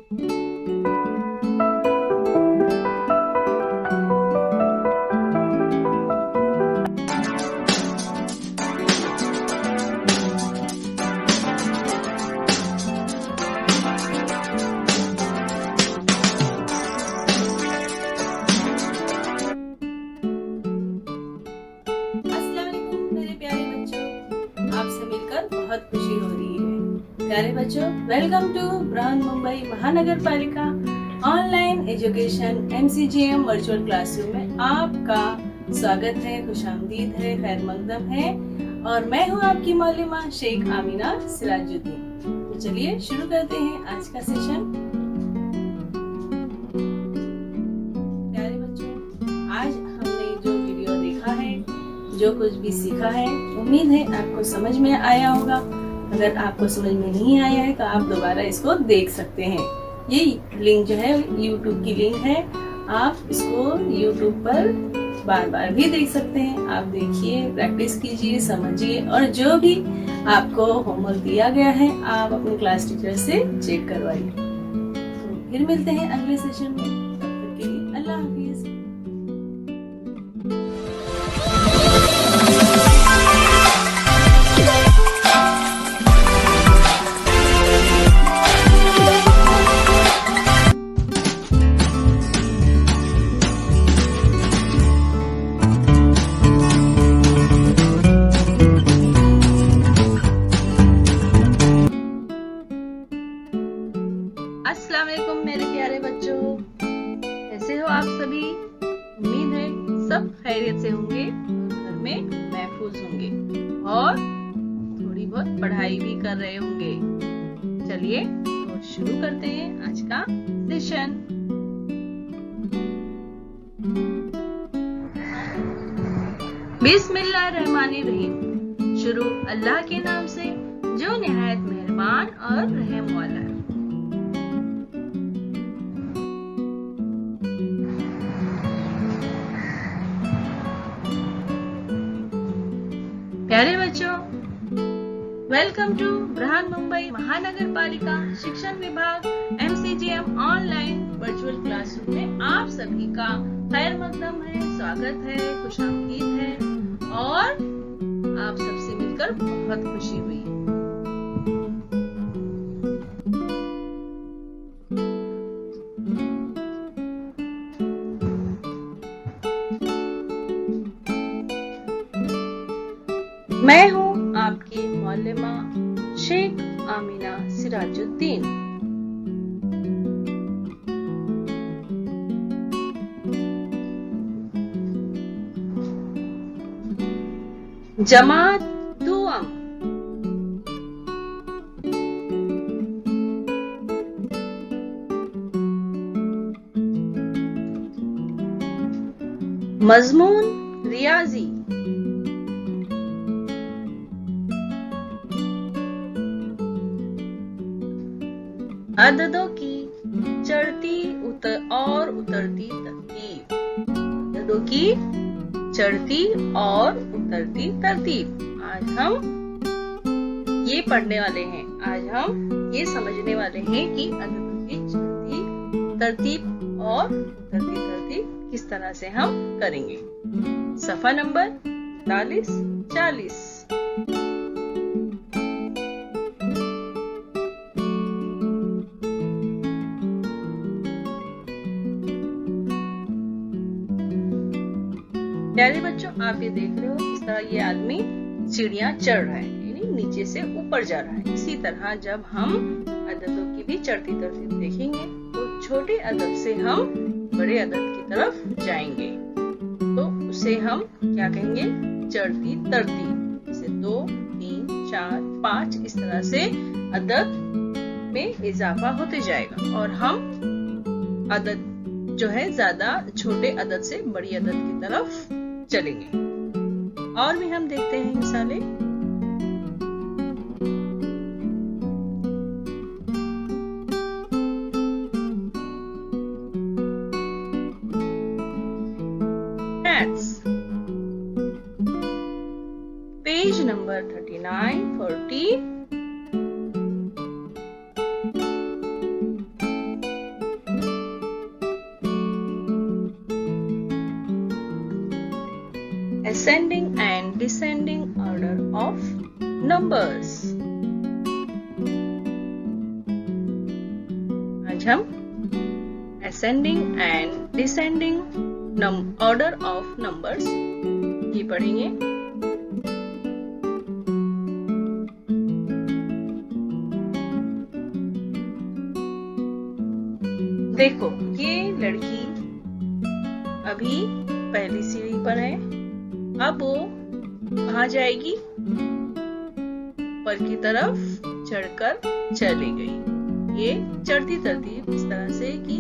बहुत खुशी हो रही है। प्यारे बच्चों, वेलकम टू बृहन मुंबई महानगर पालिका online education MCGM virtual classroom में आपका स्वागत है, खुशामदीद है, खैर मकदम है। और मैं हूँ आपकी मौलिमा शेख आमीना सिराजुद्दीन। तो चलिए शुरू करते हैं आज का सेशन। प्यारे बच्चों, आज हमने जो वीडियो देखा है, जो कुछ भी सीखा है, उम्मीद है आपको समझ में आया होगा। अगर आपको समझ में नहीं आया है तो आप दोबारा इसको देख सकते हैं। ये लिंक जो है YouTube की लिंक है, आप इसको YouTube पर बार बार भी देख सकते हैं। आप देखिए, प्रैक्टिस कीजिए, समझिए और जो भी आपको होमवर्क दिया गया है आप अपने क्लास टीचर से चेक करवाइए। तो फिर मिलते हैं अगले सेशन में। तब तक के लिए अल्लाह हाफिज। अस्सलाम वालेकुम मेरे प्यारे बच्चों, कैसे हो आप सभी? उम्मीद है सब खैरियत से होंगे, घर में महफूज होंगे और थोड़ी बहुत पढ़ाई भी कर रहे होंगे। चलिए तो शुरू करते हैं आज का सेशन। बिस्मिल्लाहिर्रहमानिर्रहीम। शुरू अल्लाह के नाम से जो निहायत मेहरबान और रहम वाला है। प्यारे बच्चों, वेलकम टू बृहन मुंबई महानगर पालिका शिक्षण विभाग MCGM ऑनलाइन वर्चुअल क्लासरूम में आप सभी का खैर मकदम है, स्वागत है, खुशामदीद है और आप सबसे मिलकर बहुत खुशी हुई। मैं हूँ आपकी मौलिमा शेख आमीना सिराजुद्दीन। जमात दुआम। मजमून रियाजी। अददों की चढ़ती और उतरती तरतीब। अददों की चढ़ती और उतरती तरतीब। आज हम ये पढ़ने वाले हैं, आज हम ये समझने वाले हैं कि अददों की चढ़ती तरतीब और उतरती तरतीब किस तरह से हम करेंगे। सफा नंबर 43-40। प्यारे बच्चों, आप ये देख रहे हो किस तरह ये आदमी सीढ़ियां चढ़ रहा है, यानी नीचे से ऊपर जा रहा है। इसी तरह जब हम अददों की भी चढ़ती तरतीब देखेंगे तो छोटे अदद से हम बड़े अदद की तरफ जाएंगे, तो उसे हम क्या कहेंगे? चढ़ती तरतीब। जैसे 2, 3, 4, 5 इस तरह से अदद में इजाफा होते जाएगा और हम अदद जो है ज्यादा छोटे अदद से बड़ी अदद की तरफ चलेंगे। और भी हम देखते हैं मिसालें। Cats, page number 39-40। ascending and descending order of numbers. आज हम ascending and descending order of numbers ये पढ़ेंगे। देखो, ये लड़की अभी पहली सीढ़ी पर है। अब वो कहाँ जाएगी? ऊपर की तरफ चढ़कर चली गई। ये चढ़ती तरतीब इस तरह से कि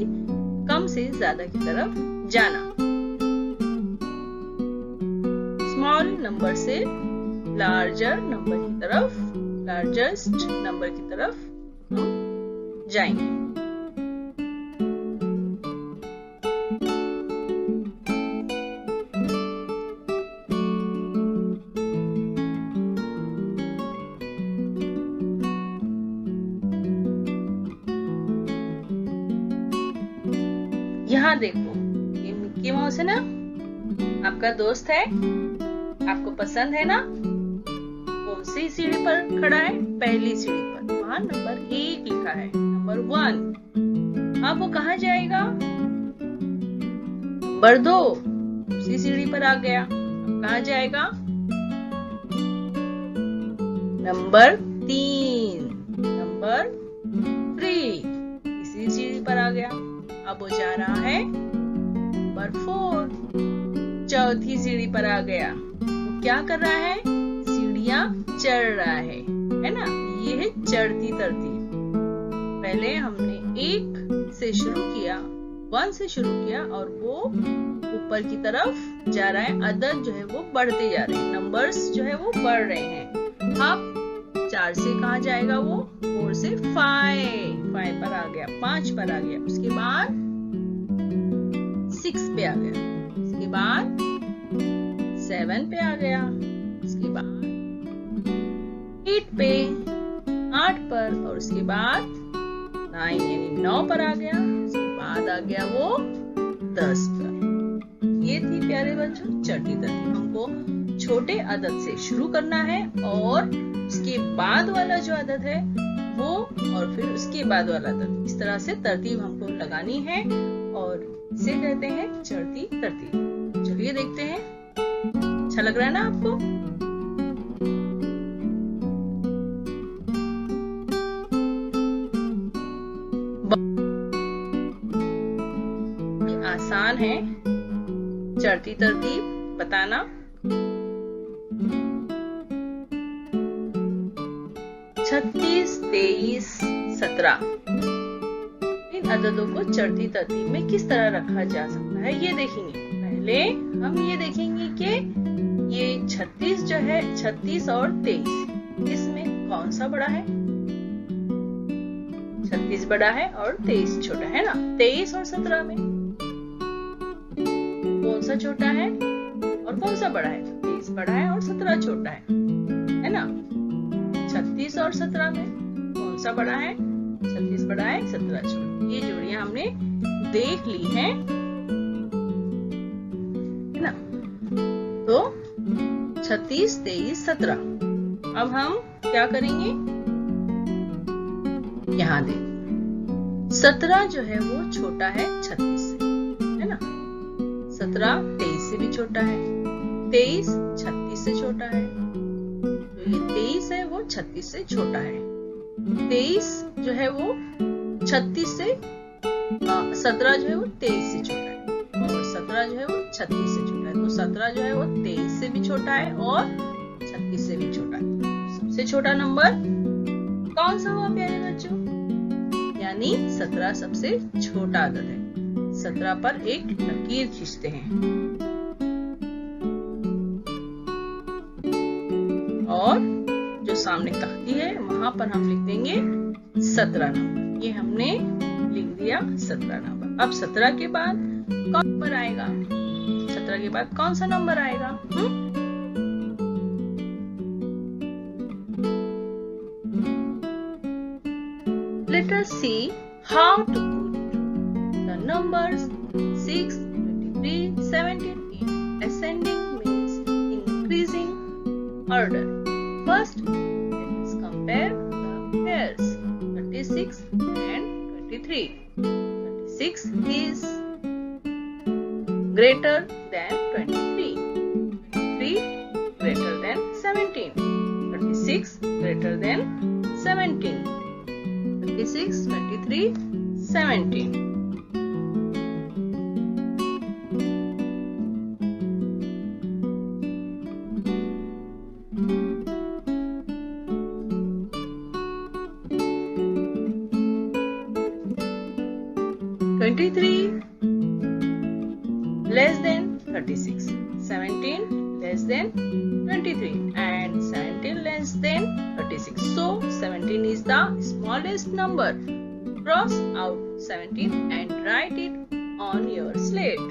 कम से ज्यादा की तरफ जाना। स्मॉल नंबर से लार्जर नंबर की तरफ, लार्जेस्ट नंबर की तरफ हम जाएंगे। यहाँ देखो, ये मिक्की माउस है ना, आपका दोस्त है, आपको पसंद है ना। कौन सी सीढ़ी पर खड़ा है? पहली सीढ़ी पर। वहां नंबर 1 लिखा है, नंबर 1। अब वो कहाँ जाएगा? नंबर 2 उसी सीढ़ी पर आ गया। अब कहाँ जाएगा? नंबर 3, नंबर 3 इसी सीढ़ी पर आ गया। अब वो जा रहा है नंबर 4, चौथी सीढ़ी पर आ गया। वो क्या कर रहा है? सीढ़ियां चढ़ रहा है ना। ये है चढ़ती तरतीब। पहले हमने 1 से शुरू किया, 1 से शुरू किया और वो ऊपर की तरफ जा रहा है। अदद जो है वो बढ़ते जा रहे हैं, नंबर्स जो है वो बढ़ रहे हैं। अब 4 से कहाँ जाएगा? वो 4 से 5 पर आ गया, 5 पर आ गया। उसके बाद 6 पे आ गया, उसके बाद 7 पे आ गया, उसके बाद 8 पे, 8 पर, और उसके बाद 9 यानी 9 पर आ गया। उसके बाद आ गया वो 10 पर। ये थी प्यारे बच्चों चढ़ती तरतीब। हमको छोटे अदद से शुरू करना है और उसके बाद वाला जो अदद है वो, और फिर उसके बाद वाला अदद। इस तरह से तरतीब हमको लगानी है और इसे कहते हैं चढ़ती तरतीब। चलिए देखते हैं। अच्छा लग रहा है ना आपको? आसान है चढ़ती तरतीब बताना। 36, 23, 17 इन अददों को चढ़ती तरतीब में किस तरह रखा जा सकता है ये देखेंगे। पहले हम ये देखेंगे कि ये 36 जो है, 36 और 23 इसमें कौन सा बड़ा है? 36 बड़ा है और 23 छोटा है ना। 23 और 17 में कौन सा छोटा है और कौन सा बड़ा है? 23 बड़ा है और 17 छोटा है ना। 36 और 17 में कौन सा बड़ा है? 36 बड़ा है, 17 छोटा। ये जोड़ियां हमने देख ली हैं, है ना। तो 36, 23, 17। अब हम क्या करेंगे? यहाँ देखो, 17 जो है वो छोटा है 36 से, है ना। 17 23 से भी छोटा है, 23 36 से छोटा है। तो ये 23 है वो 36 से छोटा है। 23 जो है वो 36 से 17 जो है वो 23 से छोटा है, और 17 जो है वो 36 से छोटा है। तो 17 जो है वो 23 से भी छोटा है और 36 से भी छोटा है। सबसे छोटा नंबर कौन सा हुआ प्यारे बच्चों? यानी 17 सबसे छोटा अदद है। 17 पर एक लकीर खींचते हैं और जो सामने तख्ती है वहां पर हम लिख देंगे 17 नंबर। ये हमने लिख दिया 17 नंबर। अब 17 के बाद कौन नंबर आएगा? 17 के बाद कौन सा नंबर आएगा? Let us see how to put the numbers 6, 23, 17 in ascending means in order. First, let's compare the pairs 36 and 23. 36 is greater than 23. 23 greater than 17. 36 greater than 17. 36, 23, 17. Less than 36, 17 less than 23 and 17 less than 36. So 17 is the smallest number. Cross out 17 and write it on your slate.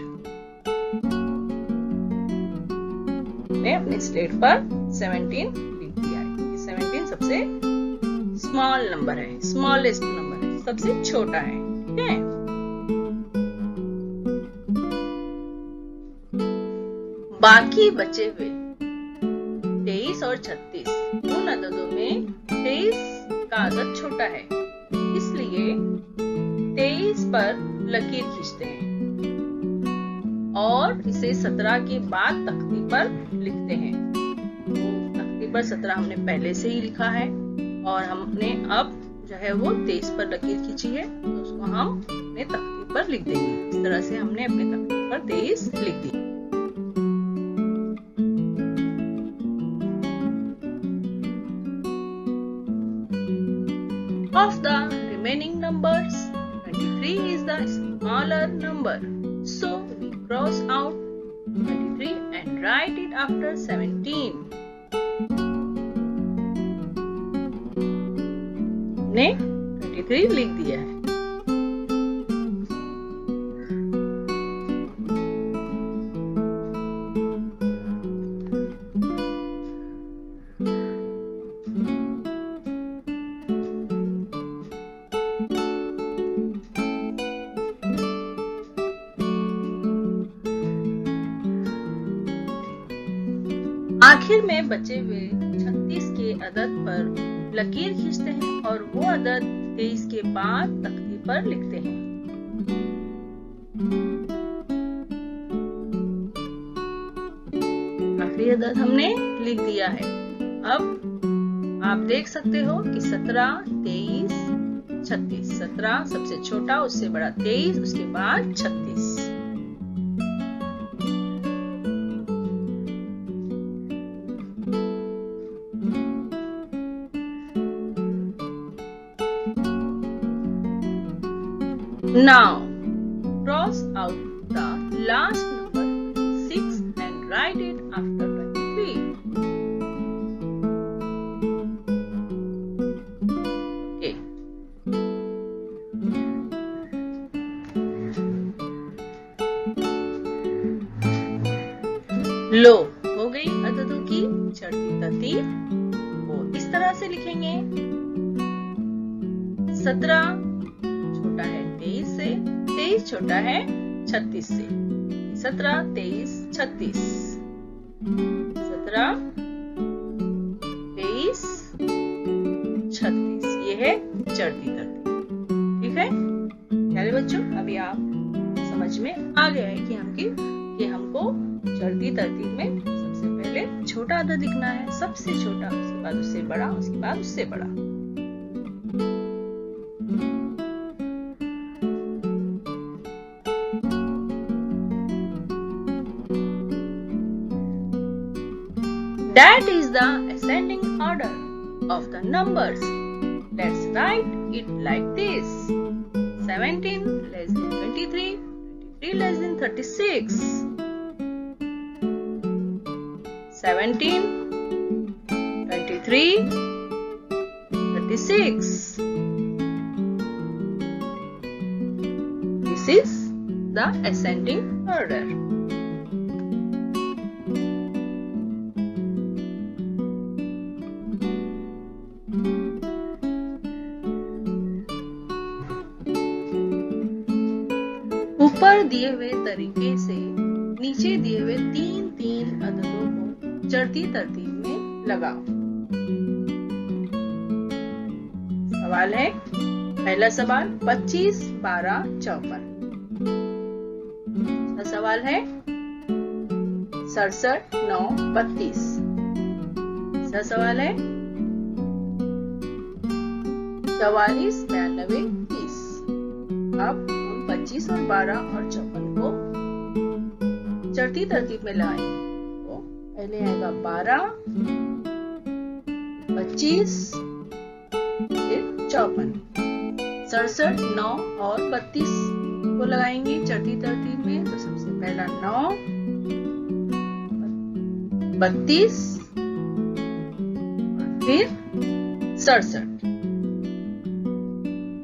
मैंने अपने slate पर 17 लिख दिया है। 17 सबसे small number है, smallest number है, सबसे छोटा है। ठीक है। बाकी बचे हुए 23 और 36 उन अददों में 23 का अदद छोटा है, इसलिए 23 पर लकीर खींचते हैं और इसे 17 के बाद तख्ती पर लिखते हैं। तो तख्ती पर 17 हमने पहले से ही लिखा है और हमने अब जो है वो 23 पर लकीर खींची है, तो उसको हम अपने तख्ती पर लिख देंगे। इस तरह से हमने अपने तख्ती पर 23 लिख दी। Of the remaining numbers, 23 is the smaller number. So we cross out 23 and write it after 17. ने 23 लिख दिया है। आखिर में बचे हुए 36 के अदद पर लकीर खींचते हैं और वो अदद 23 के बाद तख्ती पर लिखते हैं। आखिरी अदद हमने लिख दिया है। अब आप देख सकते हो कि 17, 23, 36। 17 सबसे छोटा, उससे बड़ा 23, उसके बाद 36। Now, cross out the last number 6 and write it after 23. Okay. लो हो गई अददों की चढ़ती तरतीब। वो इस तरह से लिखेंगे। 17 छोटा है 23 से, 23 छोटा है 36 से। 17, 23, 36। 17, 23, 36। ये है चढ़ती तरतीब। ठीक है प्यारे बच्चों, अभी आप समझ में आ गया है कि हमको चढ़ती तरतीब में सबसे पहले छोटा अदद लिखना है, सबसे छोटा, उसके बाद उससे बड़ा, उसके बाद उससे बड़ा। That is the ascending order of the numbers. Let's write it like this. 17 less than 23, 23 less than 36. 17, 23, 36. This is the ascending order. ऊपर दिए हुए तरीके से नीचे दिए हुए 3-3 अददों को चढ़ती तरतीब में लगाओ। सवाल है, पहला सवाल 25, 12, 54। सवाल है 67, 9, 32। सवाल है 44, 92, 30। अब हम 25 और 12 और 54 को चढ़ती तरतीब में लगाएंगे। तो पहले आएगा 12, 25, फिर 54। 67, 9 और 32 को लगाएंगे चढ़ती तरतीब में। तो सबसे पहला 9, 32 और फिर 67।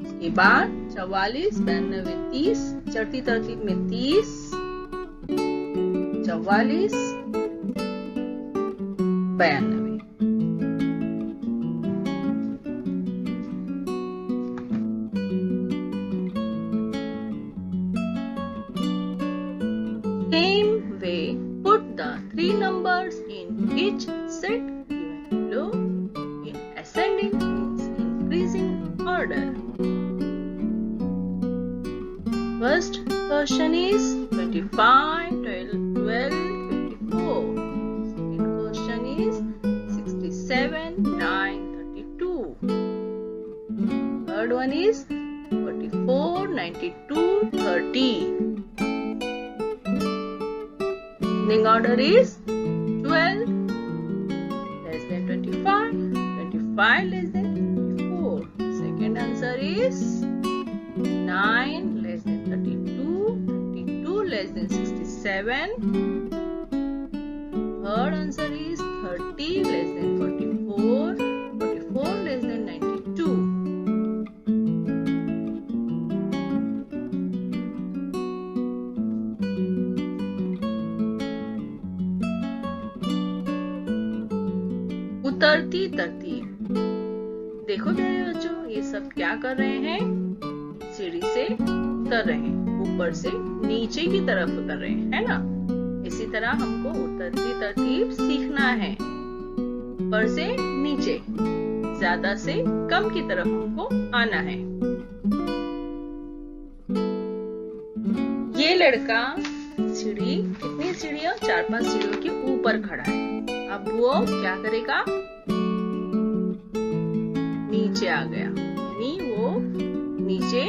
इसके बाद 44, 92, 30 चढ़ती तरतीब में 30, 44, 92। Same way, put the three numbers in each set given below in ascending means increasing order. First question is 25, 12, 54. Second question is 67, 9, 32. Third one is 44, 92, 30. Ascending order is 12 less than 25, 25 less than 24. Second answer is 9 less than 32, 32 less than 67. Third answer is 30 less than 44, 44 less than 92. उतरती तरतीब। देखो प्यारे बच्चों, ये सब क्या कर रहे हैं? सीढ़ी से उतर रहे हैं, ऊपर से नीचे की तरफ उतर रहे हैं, है ना? इसी तरह हमको उतरती तरतीब सीखना है। ऊपर से नीचे, ज्यादा से कम की तरफ हमको आना है। ये लड़का सीढ़ी, कितनी सीढ़ियां? 4-5 सीढ़ियों के ऊपर खड़ा है। अब वो क्या करेगा? नीचे आ गया, यानी वो नीचे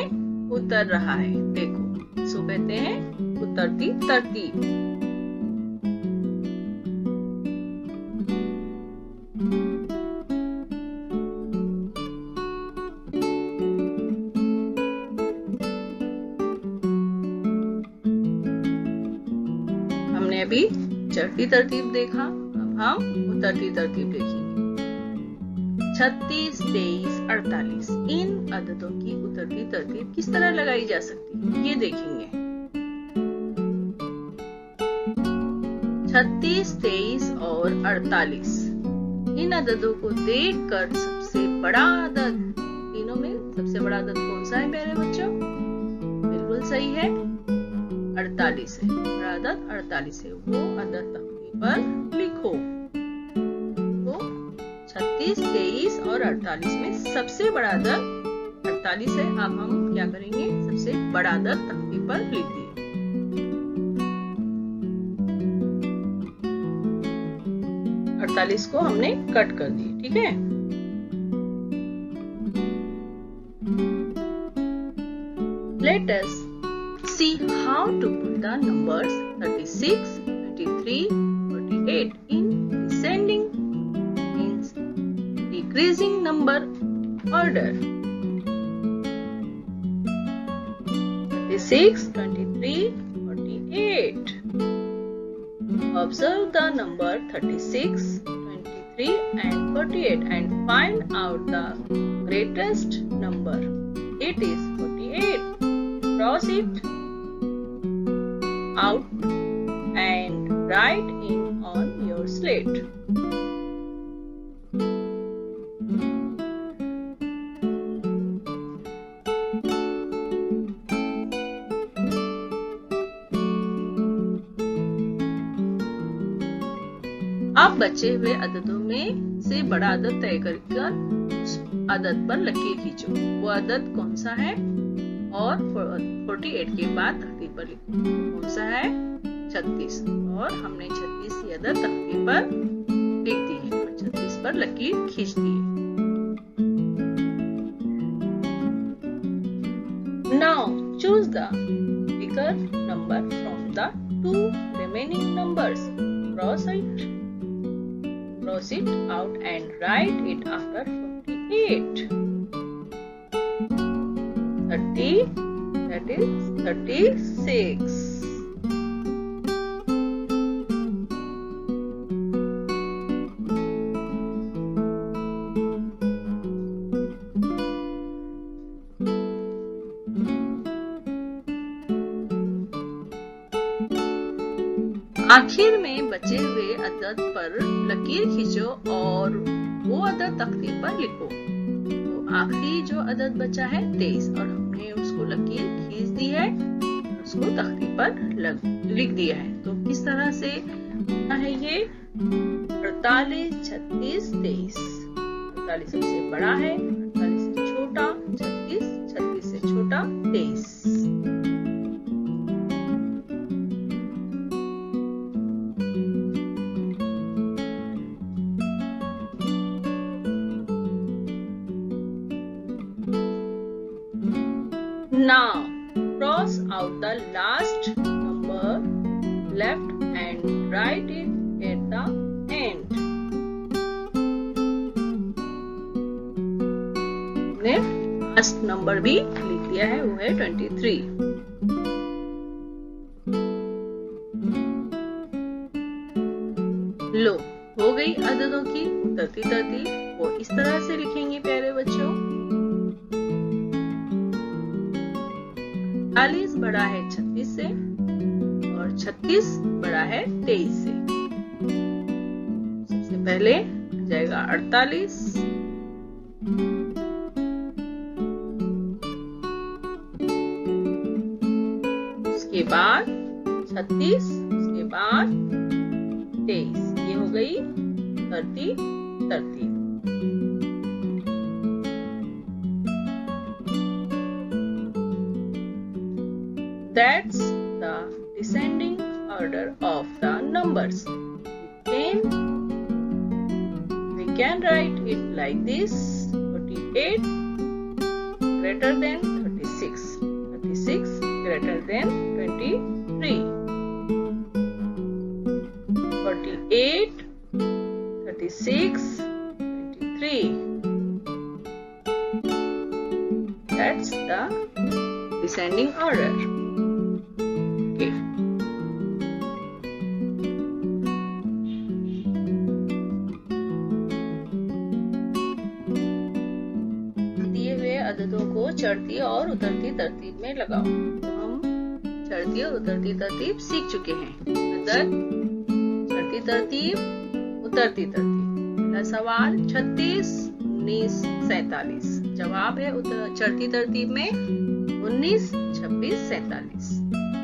उतर रहा है। देखो, इसको कहते हैं उतरती तरतीब। हमने अभी चढ़ती तरतीब देखा, अब हम उतरती तरतीब देखेंगे। 36, 23, 48 इन अददों की उतरती तरतीब किस तरह लगाई जा सकती है, ये देखेंगे। 36, 23 और 48 इन अददों को देखकर सबसे बड़ा अदद, तीनों में सबसे बड़ा अदद कौन सा है प्यारे बच्चों? बिल्कुल सही है, 48 है। बड़ा अदद 48 है, वो अदद तख्ती पर लिखो। 36, 23 और 48 में सबसे बड़ा अदद 48 है। अब हम क्या करेंगे? सबसे बड़ा अदद तख्ती पर लिख दिए। अड़तालीस को हमने कट कर दिए, ठीक है? Let us see how to put the numbers 36, 23, 48 in descending decreasing number order. 36, 23, 48. Observe the number 36, 23 and 48 and find out the greatest number. It is 48. Cross it out and write in on your slate. अब बचे हुए अददों में से बड़ा अदद तय कर उस अदद पर लकीर खींचो। वो अदद कौन सा है और 48 के बाद तख्ती पर लिखो। कौन सा है? 36। और हमने 36 की अदद तख्ती पर लिख दी है और 36 पर लकीर खींच दी है। Now choose the bigger number from the two remaining numbers. Cross it out and write it after 48. 30, that is 36. आखिर में बचे हुए अदद पर लकीर खींचो और वो अदद तख्ती पर लिखो। तो आखिरी जो अदद बचा है 23 और हमने उसको लकीर खींच दी है, उसको तख्ती पर लिख दिया है। तो किस तरह से है ये? 48, 36, 23। 48 सबसे बड़ा है, 48 से छोटा 36, 36 से छोटा 23। Now cross out the last number left and write it at the end. हमने लास्ट नंबर भी लिख दिया है, वो है 23। लो, हो गई अददों की उतरती तरतीब। वो इस तरह से लिखेंगे प्यारे बच्चों। 48 बड़ा है 36 से और 36 बड़ा है 23 से। सबसे पहले आ जाएगा 48, उसके बाद 36, उसके बाद 23। ये हो गई तरतीब। That's the descending order of the numbers. We can write it like this: 48 greater than 36, 36 greater than 23, 48, 36, 23. That's the descending order. दिए हुए अददों को चढ़ती और उतरती तरतीब में लगाओ। तो हम चढ़ती और उतरती तरतीब सीख चुके हैं। अदद, चढ़ती तरतीब, उतरती तरतीब। पहला सवाल 36, 19, 47। जवाब है चढ़ती तरतीब में 19, 26, 47।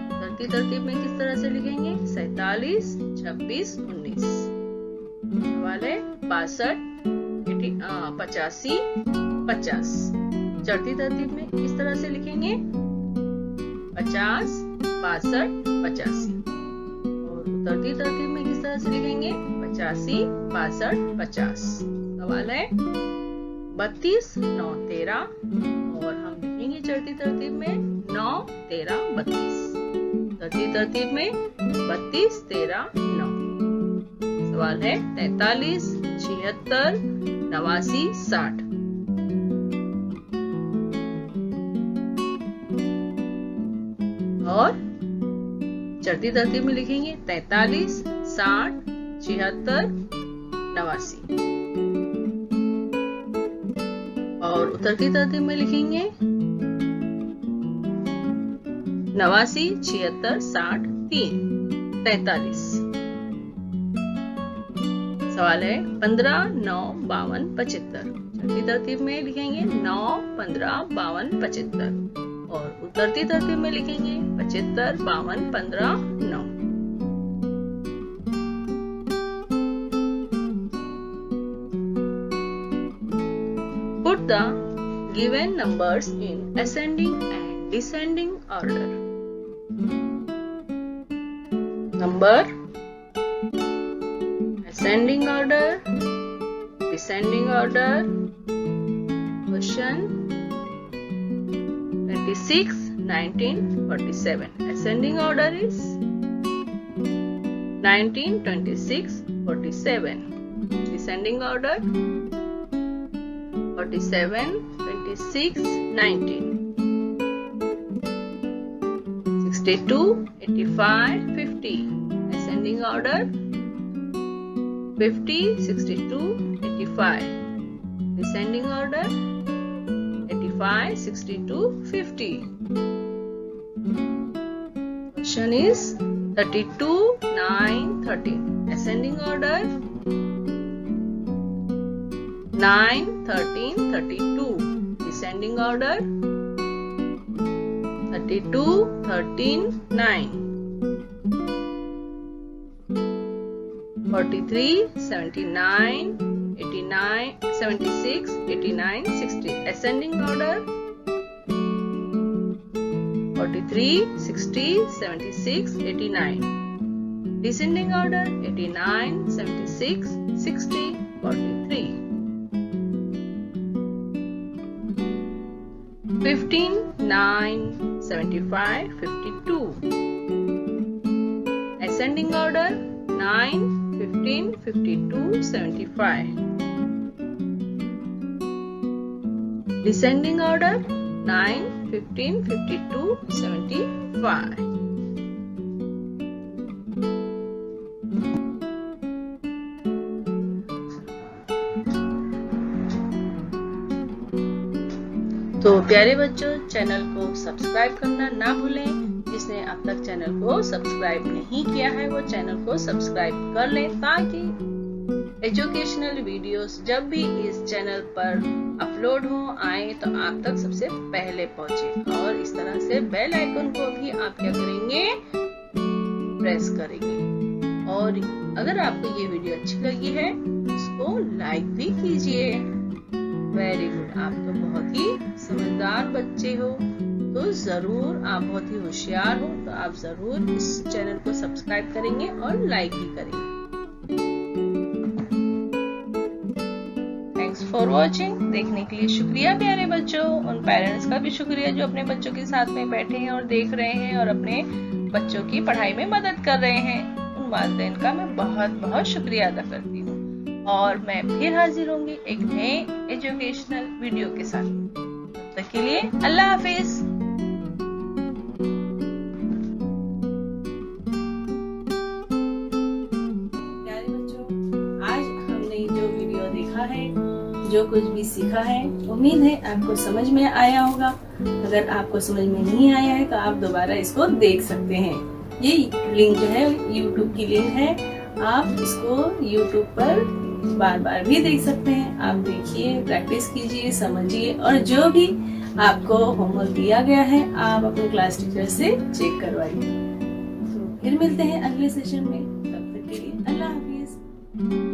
उतरती तरतीब में किस तरह से लिखेंगे? 47, 26, 19। सवाल है 62, 85, 50। चढ़ती तरतीब में किस तरह से लिखेंगे? 50, 62, 85। और उतरती तरतीब में किस तरह से लिखेंगे? 85, 62, 50। सवाल है 32, 9, 13। और हम लिखेंगे चढ़ती तरतीब में 9, 13, 32। उतरती तरतीब में 32, 13, 9। सवाल है 43, 76, 89, 60। और चढ़ती तरतीब में लिखेंगे 43, 60, 76, 89। और उतरती तरतीब में लिखेंगे 89, 76, 60, 3, 43। सवाल है 15, 9, 52, 75। चढ़ती तरतीब में लिखेंगे 9, 15, 52, 75। और उतरती तरतीब में लिखेंगे 75, 52, 15, 9। the given numbers in ascending and descending order. Number, ascending order, descending order. Question 26, 19, 47. Ascending order is 19, 26, 47. Descending order 47, 26, 19. 62, 85, 50. Ascending order 50, 62, 85. Descending order 85, 62, 50. Question is 32, 9, 13. Ascending order 9, 13, 32. Descending order 32, 13, 9. 43, 79, 89, 76, 89, 60. Ascending order 43, 60, 76, 89. Descending order 89, 76, 60, 43. 15, 9, 75, 52. Ascending order 9, 15, 52, 75. Descending order 9, 15, 52, 75. तो प्यारे बच्चों, channel को subscribe करना ना भूलें। जिसने अब तक चैनल को सब्सक्राइब नहीं किया है वो चैनल को सब्सक्राइब कर लें, ताकि एजुकेशनल वीडियोस जब भी इस चैनल पर अपलोड हो आए तो आप तक सबसे पहले पहुंचे। और इस तरह से बेल आइकन को भी आप क्या करेंगे, प्रेस करेंगे। और अगर आपको ये वीडियो अच्छी लगी है इसको लाइक भी कीजिए। वेरी गुड, आप तो बहुत ही समझदार बच्चे हो, तो जरूर आप बहुत ही होशियार हो, तो आप जरूर इस चैनल को सब्सक्राइब करेंगे और लाइक भी करेंगे। Thanks for watching. देखने के लिए शुक्रिया प्यारे बच्चों। उन पेरेंट्स का भी शुक्रिया जो अपने बच्चों के साथ में बैठे हैं और देख रहे हैं और अपने बच्चों की पढ़ाई में मदद कर रहे हैं। उन वालिदैन का मैं बहुत बहुत शुक्रिया अदा करती हूँ। और मैं फिर हाजिर होंगी एक नए एजुकेशनल वीडियो के साथ। तब तक के लिए अल्लाह हाफिज। प्यारे बच्चों, आज हमने जो वीडियो देखा है, जो कुछ भी सीखा है, उम्मीद है आपको समझ में आया होगा। अगर आपको समझ में नहीं आया है तो आप दोबारा इसको देख सकते हैं। ये लिंक जो है YouTube की लिंक है, आप इसको YouTube पर बार बार भी देख सकते हैं। आप देखिए, प्रैक्टिस कीजिए, समझिए और जो भी आपको होमवर्क दिया गया है आप अपने क्लास टीचर से चेक करवाइए। तो फिर मिलते हैं अगले सेशन में। तब तक के लिए अल्लाह हाफिज।